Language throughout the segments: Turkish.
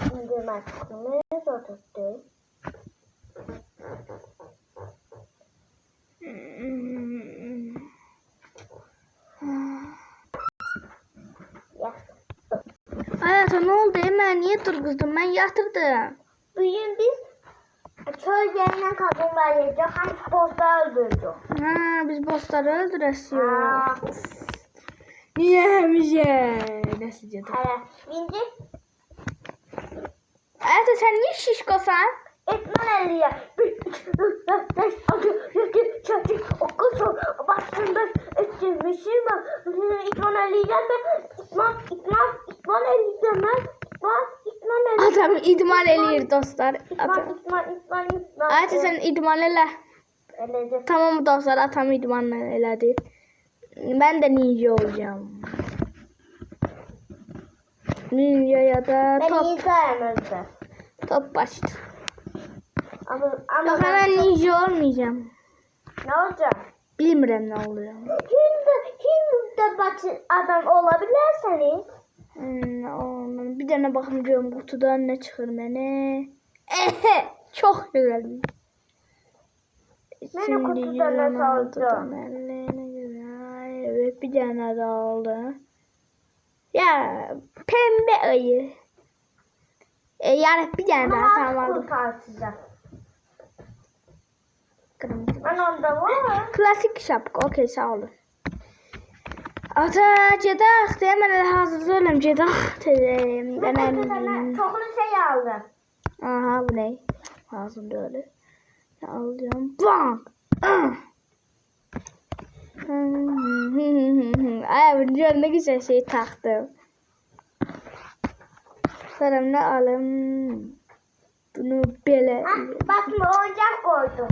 Şimdi maskımı oturttum. Hayata ne oldu? Hemen niye durguzdun? Ben yatırdım. Bugün biz çöl yerinden kadınlar yiyeceğiz. Hani bossları öldürdük. Ha, biz bossları öldüresiyoruz. Niye yemeyeceğiz? Nasıl cadı? Evet. Şimdi Hayata sen niye şişkosan? etmen eliye. 1, 2, 3, 4, 5, 6, 7, 8, 9, 10. Bastım ben ettirmişim ben. İtman eleyeceğim ben. İtman eleyeceğim ben. İtman eleyeceğim. Adam idman eləyir dostlar. İtman. Hayata sen idman elə. Eleyeceğim. Tamam dostlar, atam idman elədi. Ben de ninja olacağım. Ninja ya da Ben top. iyi sayamazdım. Top başlı. Ama Yok, hemen ninja olmayacağım. ne olacak? Bilmirəm ne oluyor. Kim de başı adam olabilirseniz. Bir tane bakım diyorum kutudan ne çıkır beni. Çok güzel. Beni kutudan ne saldı? Evet, bir tane daha oldu. Ya pembe ayı. Yani bir tane daha tamam aldım. Kırmızı. Ben onda var. Klasik şapka. Okey, sağ olun. Ata cedah hemen hazır söyleyeyim cedah. Ben çokunu şey aldım. Aha, bu ne? Ağzım böyle. Alıyorum. Bang! Ay, bunu ne güzel şey taktım. Sonra ne alayım? Bunu böyle. Basma oyuncak koydum.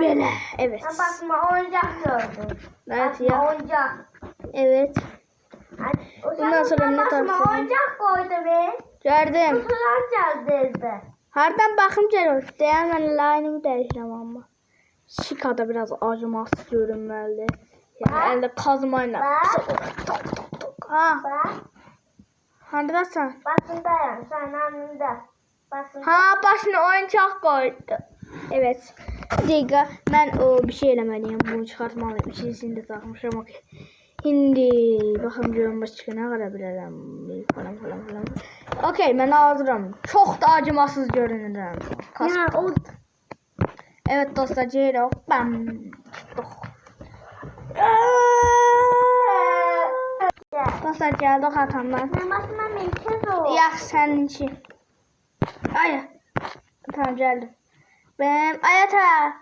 Böyle, evet. Ben basma oyuncak gördüm. Evet Basma ya. oyuncak. Evet. Bundan sonra ne basma tavsiye? oyuncak koydu be. Gördüm. Kutudan çaldırdı. Hardan bakım geliyor. Hemen line'ımı değiştireceğim ama. Şikada biraz acımasız görünmeli. Yani elde kazmayla. Tok tok tok. Ha. Bak. Neredesin? Basındayım. Sen anında. Basında. Ha, başına oyuncak koydu. Evet. Bir dakika, ben o bir şey eləməliyim. Bunu çıxartmalıyım. İçerisini de takmışım. Okay. Şimdi baxım görüm başqa nə qara bilərəm. Falan. Okay, mən hazıram. Çox da acımasız görünürəm. Ya o. Evet dostlar, Ceyro. Bam. Dostlar, gəldik atamdan. Ben basma merkez o. Yax, sənin için. Ay. Tamam, gəldim. Ben Ayata.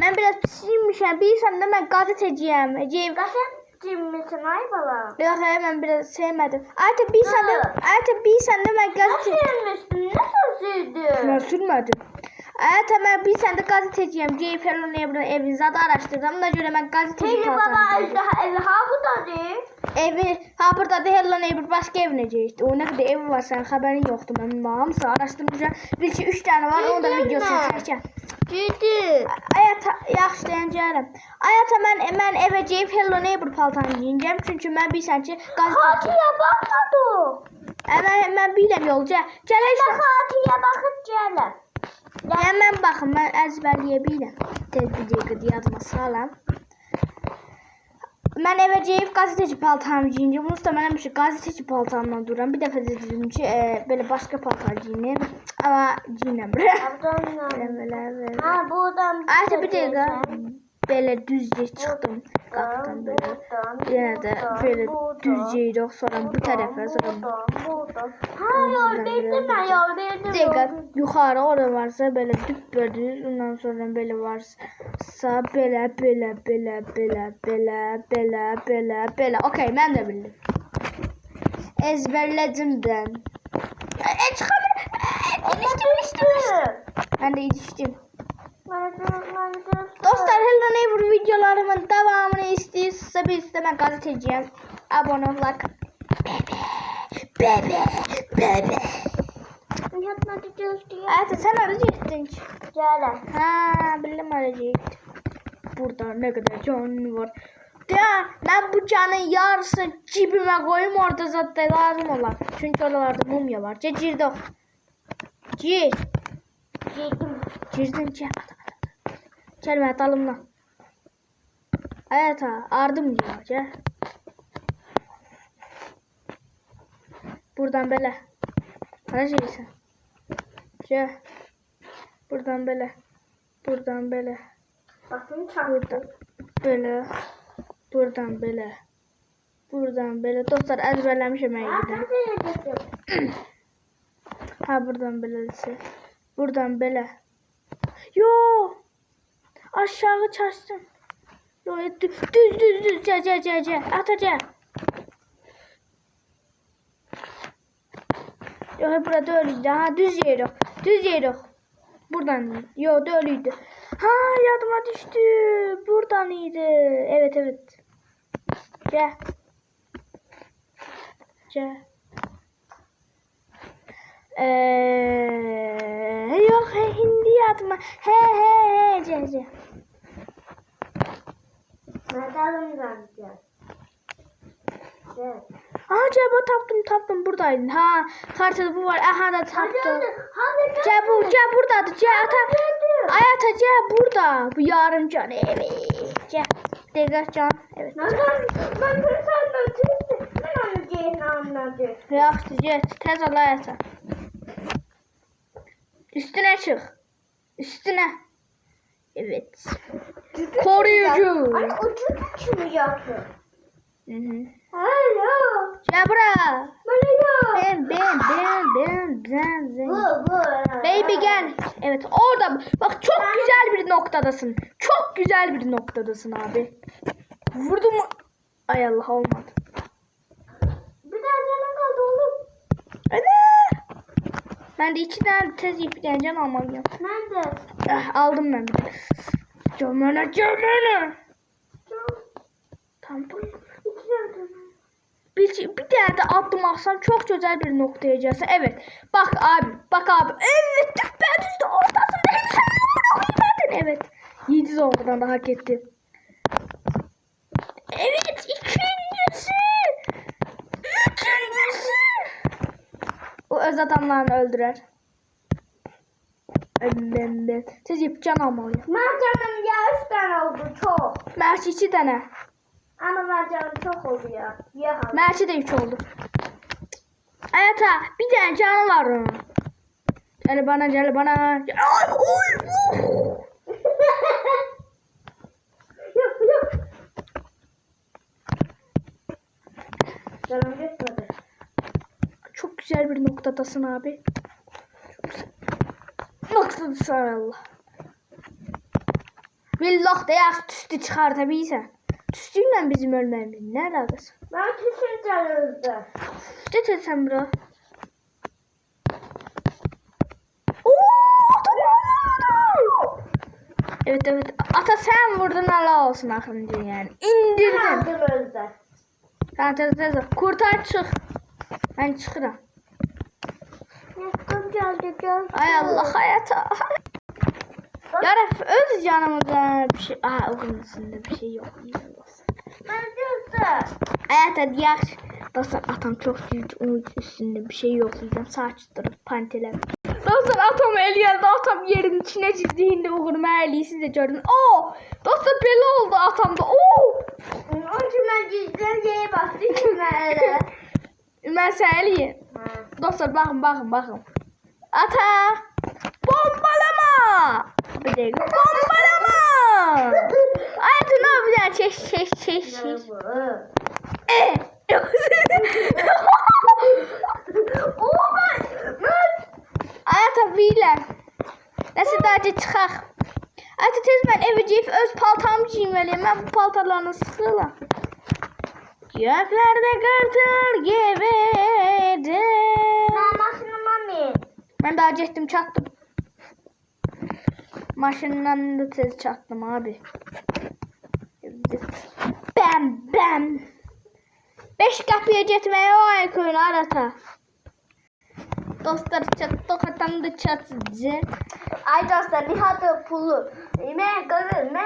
Ben biraz pisiymişəm. Bilirsən də mən gazeteciyəm. Ecev. Gazeteci misin ay bala? Yox, mən biraz sevmədim. Ayata, bilirsən də mən gazeteci. Nasıl yemiştin? Nasıl Mən sürdün? sürmədim. Ayata, mən bilirsən də gazeteciyəm. J.F. Lebrun evini zaten araşdırdım. Buna görə mən gazeteci Peki baba evi ha bu tadı. Evi, ha burada da Hello Neighbor başka evine geçti. O ne kadar evi var, senin haberin yoktu. Ben hamısı araştırmışam. Bir iki 3 tane var, onun da videosunu çəkəcəm. Ciddi. Ayata, yaxşı deyəcəm. Ayata, mən evə gəlib Hello Neighbor paltarını giyinəcəm. Çünki mən bilirsən ki, Hatiye bakmadı. mən bilirəm yolca. Gəl Ben işte. Hatiye bakıp geldim. Mən baxım, mən əzbərləyə bilirəm. Tez bir dəqiqə yadıma salam. Mən evə gəlib gazeteci paltarımı giyinəcəm. Bunu da mənə bir şey gazeteci paltarımla duram. Bir dəfə də dedim ki, belə başqa paltar giyinim. Amma giyinəm. Belə. Ha buradan. Ayta, bir dəqiqə. Belə düzcə çıxdım qapıdan belə. Yenə də belə düzcə idik. Sonra bu tərəfə, sonra Ha yoldaydım ben yoldaydım. bir dəqiqə yuxarı orada varsa belə düz. Ondan sonra belə varsa belə. Okey, mən də bildim. Ezberlədim mən. Çıxamıram. Düştüm. Mən də yetişdim. Dostlar, Hello Neighbor videolarımın devamını istiyorsa biz de ben gazeteciyim. Abone ol, like. Bebe. Yatmadı düştü. Evet, sen arayacaktın ki. Gel. Ha, bildim arayacaktım. Burada ne kadar can var. Ya ben bu canın yarısını cibime koyayım orada zaten lazım olar. Çünkü oralarda mumya var. Girdi o. Gir. Girdin gel. Gelme dalımla. Evet ha ardım diyor gel. Buradan böyle. Hadi şeysin. Gel. Buradan böyle. Buradan böyle. Bakın Buradan çarptı. böyle. Buradan böyle. Buradan böyle. Dostlar ezberlemişim ben gidin. Ha buradan böylesi. Buradan böyle. Yo. Aşağı çarptım. Yo düz. C. Atacağım. Yo burada öyleydi. Ha düz yer yok. Düz yer yok. Buradan. Yo da öyleydi. Ha yadıma düştü. Buradan iyiydi. Evet. C. Yok hindi yadıma. He. C. Nereden geleceğiz? Evet. Aha cebo taptım buradaydın. Ha haritada bu var. Aha da taptım. Hadi. Cebo buradadır. C ata. Ayata C burada. Bu yarım can. Evet. C. Degah can. Evet. Nereden? Ben bunu sandım. Ben onu C'ni anladım. Yaxşı C. Tez ol ayata. Üstüne çık. Üstüne. Evet. Koruyucu. Ay o cüce kimi yaptı? Hı. Alo. Gel buraya. Alo. Ben. Bu. Baby gel. Evet orada. Bak çok güzel bir noktadasın. Çok güzel bir noktadasın abi. Vurdum mu? Ay Allah olmadı. Bir daha canım kaldı oğlum. Hadi. Ben de içinden tez ipten can almalıyım. Nerede? Aldım ben bir de. Cömene. Tamam. Bir tane de adım alsam çok güzel bir noktaya gelsin. Evet. Bak abi. Evet. Ben işte ortasındayım. Evet. 7 olmadan da hak etti. Evet. İkincisi. O öz adamlarını öldürer. Ben. Siz yapacaksın almalıyım. Mercanım ya 3 tane oldu çok. Mersi 2 tane. Ama mercanım çok oldu ya. Ya. Mersi de 3 oldu. Ayata bir tane canı var onun. Gel bana. Ay, oy. Yok. Canım geçmedi. Çok güzel bir noktadasın abi. Çok güzel. Noktadasın Allah. Billah da ya tüstü çıkartabilirsen. Tüstüyle bizim ölmemiz ne alakası? Ben kesin canımızdı. Getir sen bro. Evet. Ata sen vurdun Allah olsun akıncı yani. İndirdin. Aldım özde. Tamam tez. Kurtar çık. Ben çıkıram. Yakın geldi. Ay Allah hayata. Yaraf öz canımıza bir şey. Aha okulun üstünde bir şey yok. Ben diyorsun. Hayata diğer. Dostlar atam çok büyük onun üstünde bir şey yok diyeceğim. Saçtırıp panteler. Dostlar atam el geldi. Atam yerin içine çizdiğinde oğlum Merli'yi siz de gördün. Oo! Dostlar belli oldu atamda. Oo! Onun için ben cüzden C'ye bastım. Cüzdenlere. Ben Merli'yi. Dostlar bakın. Ata! Bombalama! Bir dakika. Bombalama! Hayatı ne yapacaksın? Çek. Hayata bilen. Nasıl daha çıkak? Hayata tez ben eve giyip öz paltamı giymeliyim. Ben bu paltarlarını sıkıyorum. Göklerde kartal gibiydi. Mami. Ben daha geçtim çattım. Maşından da tez çattım abi. Bam. 5 kapıya gitmeye o aykırı arata. Dostlar çat tokatan da çatıcı. Ay dostlar Nihat'ın pulu. Ne görür ne?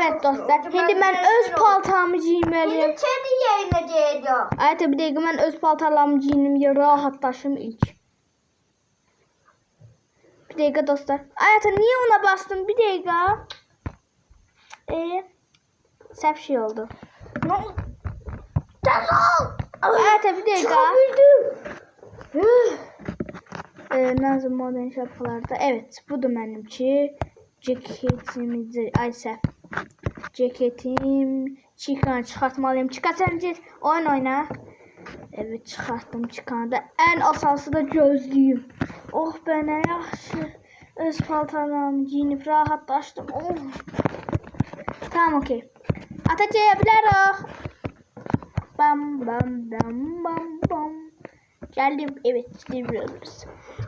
Evet dostlar. Şimdi ben öz paltamı giymeliyim. Yeni çeni yayınlayacağım. Evet bir dakika ben öz paltarlarımı giyindim. Rahatlaşım ilk. Bir dakika dostlar. Hayata niye ona bastım? Bir dakika. Sef şey oldu. Ne oldu? Defol! Hayata bir dakika. Nazım modern şapkalarda. Evet bu da benimki. Ceketimizi. Ay sef. Ceketim. Çıkartmalıyım. Çıkar sen oyun oyna. Evet çıkarttım çıkardı. En asası da gözlüğüm. Oh be ne yaxşı. Öz paltarlarımı giyinip rahatlaştım. Oh. Tamam okey. Atacayabiliriz. Bam bam bam bam bam. Geldim. Evet gidebiliriz.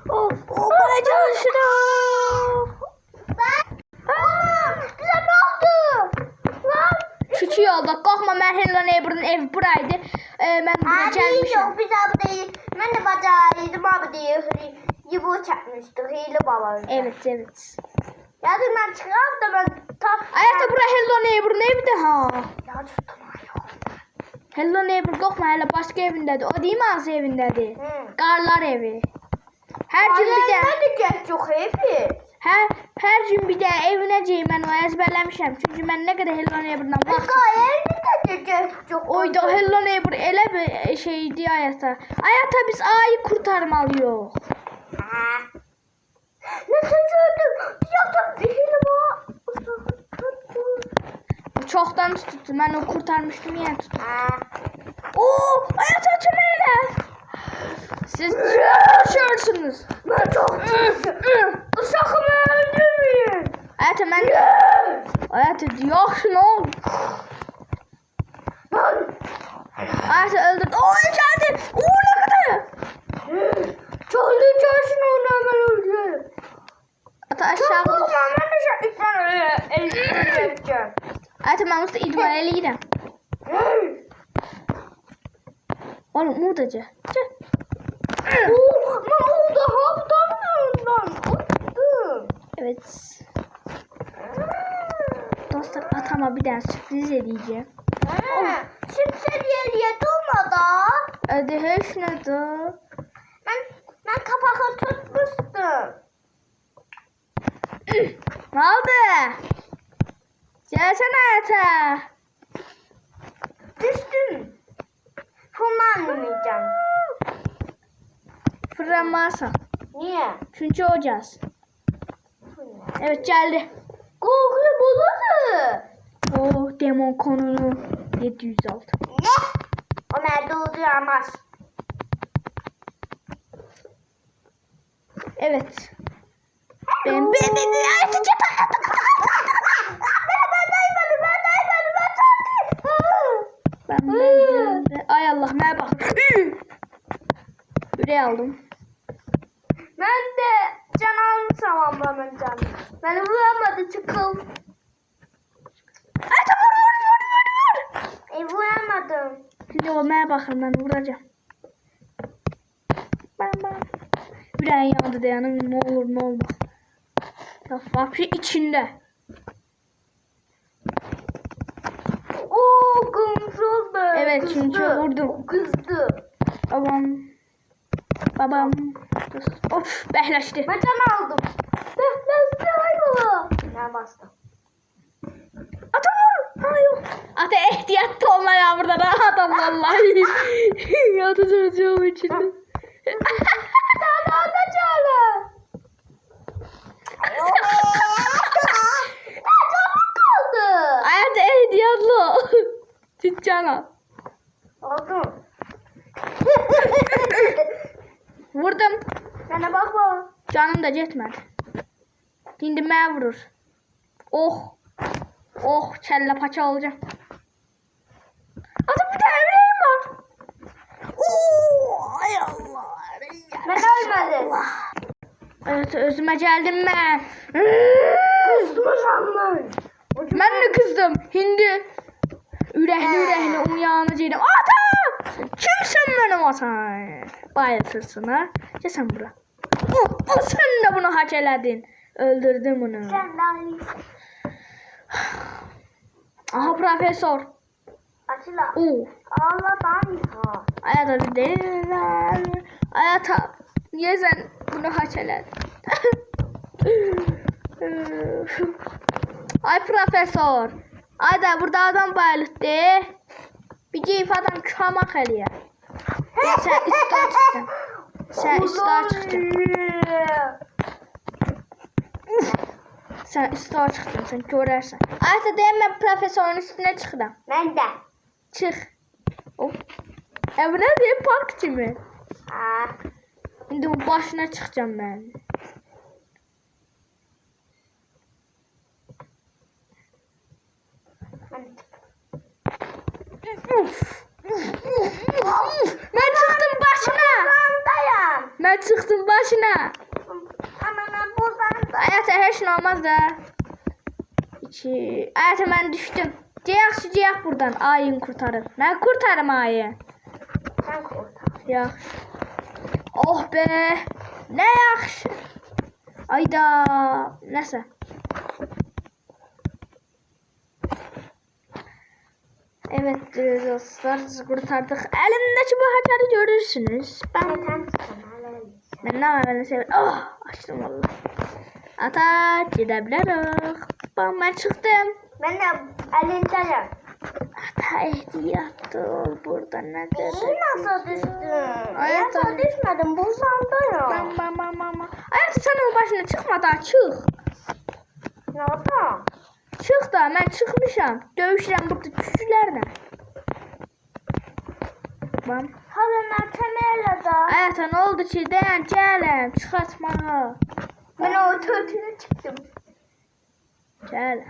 Oh bana çalışırım. Bize ne oldu? Lan. Küçük yolda korkma ben Hello Neighbor'ın evi buraydı. Ben buraya gelmişim. Yok biz abi değil. Ben de bacağıydım abi değil. Yubuğu çakmıştık. Hile baba. Evet. Yazın ben çıkıyorum da ben tam. Ayakta buraya Hello Neighbor'ın evi de ha. Ya tutma yok. Hello Neighbor korkma hele başka evindedir. O değil mi Azi evindedir? Qarlar evi. Her gün bir de Ne diyecek çok hepi. her gün bir de evine ceyim ben o ezberlemişim. Çünkü ben ne kadar Hello Neighbor'dan bahsettim. Ne diyecek çok. Oyda Hello Neighbor ele bir şeydi Ayata. Ayata biz A'yı kurtarmalıyız. Ne seçiyordum? Yoksa bir hile var. Çoktan tuttu. Ben o kurtarmıştım ya tuttu. Oo, Ayata açın siz düşürsünüz. Ben çok Uşakımı öldürmeyin. Ayata ben... Ayata yaxşı ne oldu? Ayata öldürdü. Oo geldi. Oo ne kadar? Çoğunluğu çarşın onu hemen öldürürüm. Ata aşağı. Tamam ben de şu elimden yapacağım. Ayata ben usta idman eliydim. Oğlum Muğdacı. Ne oldu? Haptan uçtum. Evet. Dostlar atama bir tane sürpriz edeceğim. Şimdi sen yeriye durmadı. Hadi hiç nedir? Ben kapağı tutmuştum. Ne oldu? Gelsene Ayata. Düştüm. Fırlanmayacağım. Fırlanmazsan. Niye? Çünkü olacağız. Evet geldi. Korkuyu bulurdu. Oh demon konunu 706. Ne? O nerede olduramaz. Evet. Ben ay Allah ne bak. Yüreği aldım. Ben de can almışam ablamın canı. Beni vuramadı çıkıl. Ay vur. Vuramadım. Şimdi olmaya bakın ben vuracağım. Bam. Yüreğin yandı dayanım ne olur ne olmaz. Ya vapşı içinde. Oo kızıldı. Evet, kızdı. çünkü vurdum. O kızdı. Babam. Of behleşti. Ben can aldım. Bastı hayvanı. Ben bastım. Ata vur. Ha yok. Ata ihtiyatlı olma ya burada rahatım vallahi. Ata çocuğum içinde. Daha da çağla. Çabuk kaldı. Ata ihtiyatlı. Tüccana. Aldım. Vurdum. Bana bakma. Canım da yetmedi. Şimdi mən vurur. Oh kelle paça olacağım. Adam bir tane yüreğim var. Ay Allah. Ben ölmedim. Evet özüme geldim ben. Kızdım sanmam. Ben de kızdım. Hindi. Ürəkli onun yanına geldim. Ata! Kimsin benim atan? Bayıltırsın ha. Gel sen bura. Sen de bunu hak elədin. Öldürdüm bunu. Sen daha iyisin. Aha profesör. Açıla. Allah'tan ya. Hayata değil. Hayata. Niye sen bunu hak elədin? Ay profesör. Ay da burada adam bayılıqdı. Bir geyif adam kamaq eləyər. Sen üstə çıxacaksın. Sen üstə çıxacaksın. Sen üstə çıxacaksın. Sen görərsən. Ayta deyəm mən profesörün üstünə çıxıram. Ben de. Çıx. Hop. Bu nə deyir? Park kimi. Ha. İndi bu başına çıxacağım mən. Mən çıxdım başına. Bozandayım. Mən çıxdım başına. Aman bozandayım. Hayata heç nə olmaz da. Hayata mən düşdüm. Yaxşı ciyək buradan. Ayın kurtarır. Mən kurtarım ayı. Sen kurtar. Yaxşı. Oh be. Nə yaxşı. Ayda. Nəsə. Evet dostlar kurtardık. Elimdeki bu haçarı görürsünüz. Ben ne var ben seviyorum. Oh açtım valla. Ata gidebiliriz. Ben çıktım. Ben de elindeyim. Ata ehliyattı ol burada nedir? İyi nasıl düştün? Ay, Nasıl tamam. düşmedim? Bozandayım. Mama. Hayatım sen o başına çıkma daha çık. Ne oldu? Çık da ben çıkmışam. Dövüşürəm burada küçüklərlə. Bam. Hala temelde da. Hayata ne oldu ki? Dayan gələm çıxartmağa. Ben o tötüne çıktım. Gəl.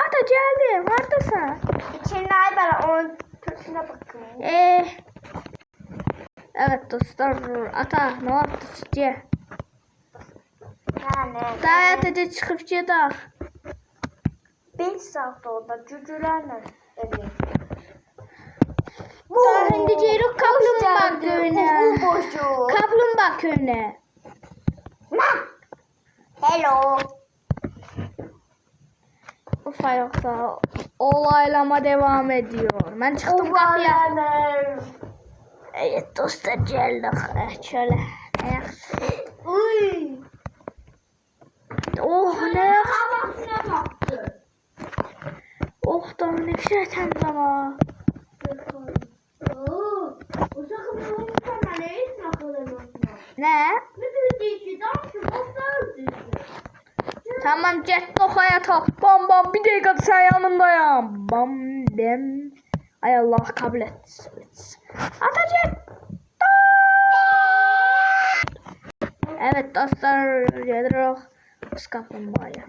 Ata gəldim. Hardasan? İçinde ay ben onun tötüne bakayım. Evet dostlar. Ata ne oldu ki? Yani. Daha da çıxıb gedək. 5 saat oldu cücülerle. Evet. Daha indi gedirik kaplumbağa köyünə. Boşu. Kaplumbağa köyünə. Hello. Ufa yoksa olaylama devam ediyor. Ben çıktım kapıya. Evet dostlar geldik. Şöyle. Uy. Oh ne yaxşı. Havasına baktı. Oh da ne güzel təmiz hava. Oo. Uzakım bunu sana ne iş bakalım. Ne? Ne diyeceksin? Dansı bozuldu. Tamam getdi o hayata. Bam bam bir dəqiqə sən yanındayam. Bam bam. Ay Allah kabul et. Ata get. Evet dostlar gelirik. Biz kaplumbağaya.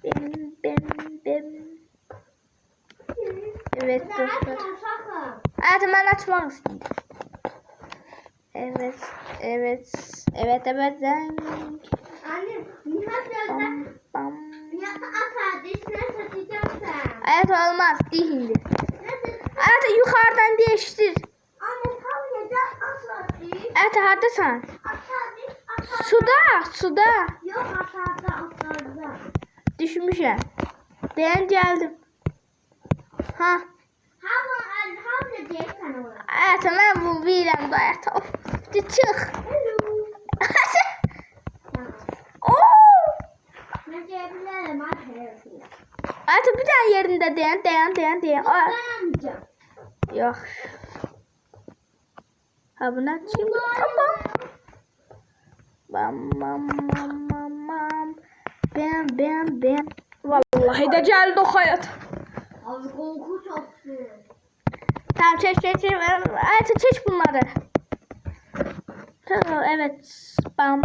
Bim. Evet dostlar. Hayatım ben açmak istedim. Evet. Anne, Nihat yazdı. Bam. Nihat asa dişine satacaksın. Hayat olmaz. Değil şimdi. Nasıl? Hayatı yukarıdan değiştir. Anne tam yedi asa diş. Hayatı hardasan? Asa diş asa. Suda. Yok asada. Düşmüşəm. Dayan geldim. Ha. Havle diyeceksin ona. Hayatım ben bu biləm də hayatı. Of. Çıx. Hello. Oo. Ne diyebilirim anne? Hayatı bir daha yerinde dayan. Ay. Dayanmayacağım. Yok. Ha bu ne? Bam. Bam. Vallahi de geldi o hayat. Abi korku çaktı. Tamam çek. Hayatı çek bunları. Tamam evet. Bam.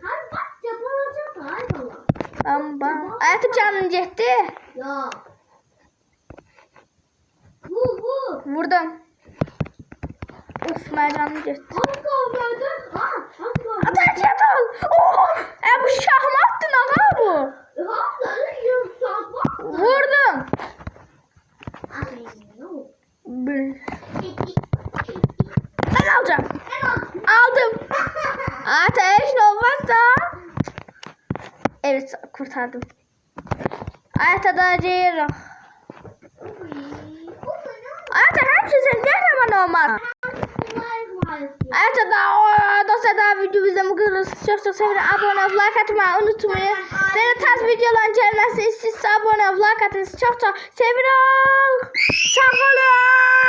Hadi bak yapılacak hayvana. Bam. Hayatı canın cetti. Ya. Bu. Vurdum. Uf ben canım cetti. Hangi kavgaydı? Hangi kavgaydı? Ateş ol. Oh. Bu şahmattın aga bu. Hangi yarım saat bak. Vurdum. da. Evet kurtardım. Ayata da ceyir. Ayata hemşe sen kahraman olmaz. Ayata da dosyada videomuzda mı çok seviyorum. Abone ol, like atmayı unutmayın. Böyle tarz videoların gelmesi istiyorsa abone ol, like atın. Çok seviyorum. Sağ olun.